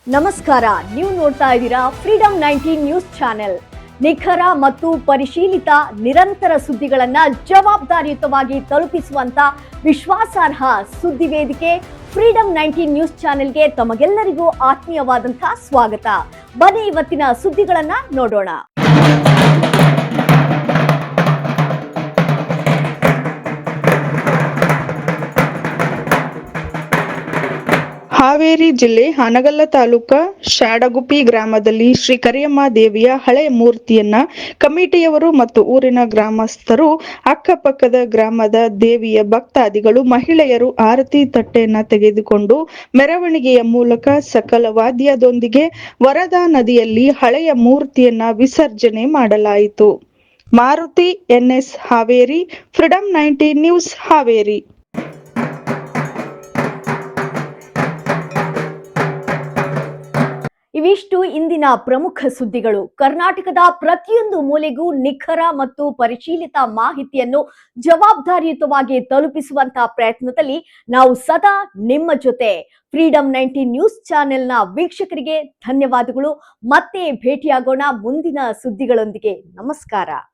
ನಮಸ್ಕಾರ, ನೀವು ನೋಡ್ತಾ ಇದ್ದೀರಾ ಫ್ರೀಡಂ 19 ನ್ಯೂಸ್ ಚಾನೆಲ್. ನಿಖರ ಮತ್ತು ಪರಿಶೀಲಿತ ನಿರಂತರ ಸುದ್ದಿಗಳನ್ನ ಜವಾಬ್ದಾರಿಯುತವಾಗಿ ತಲುಪಿಸುವಂತ ವಿಶ್ವಾಸಾರ್ಹ ಸುದ್ದಿ ವೇದಿಕೆ ಫ್ರೀಡಂ 19 ನ್ಯೂಸ್ ಚಾನೆಲ್ಗೆ ತಮಗೆಲ್ಲರಿಗೂ ಆತ್ಮೀಯವಾದಂತಹ ಸ್ವಾಗತ. ಬನ್ನಿ ಇವತ್ತಿನ ಸುದ್ದಿಗಳನ್ನ ನೋಡೋಣ. ಹಾವೇರಿ ಜಿಲ್ಲೆ ಹಾನಗಲ್ಲ ತಾಲೂಕ ಶಾಡಗುಪ್ಪಿ ಗ್ರಾಮದಲ್ಲಿ ಶ್ರೀ ಕರಿಯಮ್ಮ ದೇವಿಯ ಹಳೆಯ ಮೂರ್ತಿಯನ್ನ ಕಮಿಟಿಯವರು ಮತ್ತು ಊರಿನ ಗ್ರಾಮಸ್ಥರು, ಅಕ್ಕಪಕ್ಕದ ಗ್ರಾಮದ ದೇವಿಯ ಭಕ್ತಾದಿಗಳು, ಮಹಿಳೆಯರು ಆರತಿ ತಟ್ಟೆಯನ್ನ ತೆಗೆದುಕೊಂಡು ಮೆರವಣಿಗೆಯ ಮೂಲಕ ಸಕಲ ವಾದ್ಯದೊಂದಿಗೆ ವರದಾ ನದಿಯಲ್ಲಿ ಹಳೆಯ ಮೂರ್ತಿಯನ್ನ ವಿಸರ್ಜನೆ ಮಾಡಲಾಯಿತು. Maruti N S Haveri, freedom 19 news Haveri. ಇವಿಷ್ಟು ಇಂದಿನ ಪ್ರಮುಖ ಸುದ್ದಿಗಳು. ಕರ್ನಾಟಕದ ಪ್ರತಿಯೊಂದು ಮೂಲೆಗೂ ನಿಖರ ಮತ್ತು ಪರಿಶೀಲಿತ ಮಾಹಿತಿಯನ್ನು ಜವಾಬ್ದಾರಿಯುತವಾಗಿ ತಲುಪಿಸುವಂತಹ ಪ್ರಯತ್ನದಲ್ಲಿ ನಾವು ಸದಾ ನಿಮ್ಮ ಜೊತೆ. ಫ್ರೀಡಂ 19 ನ್ಯೂಸ್ ಚಾನೆಲ್ನ ವೀಕ್ಷಕರಿಗೆ ಧನ್ಯವಾದಗಳು. ಮತ್ತೆ ಭೇಟಿಯಾಗೋಣ ಮುಂದಿನ ಸುದ್ದಿಗಳೊಂದಿಗೆ. ನಮಸ್ಕಾರ.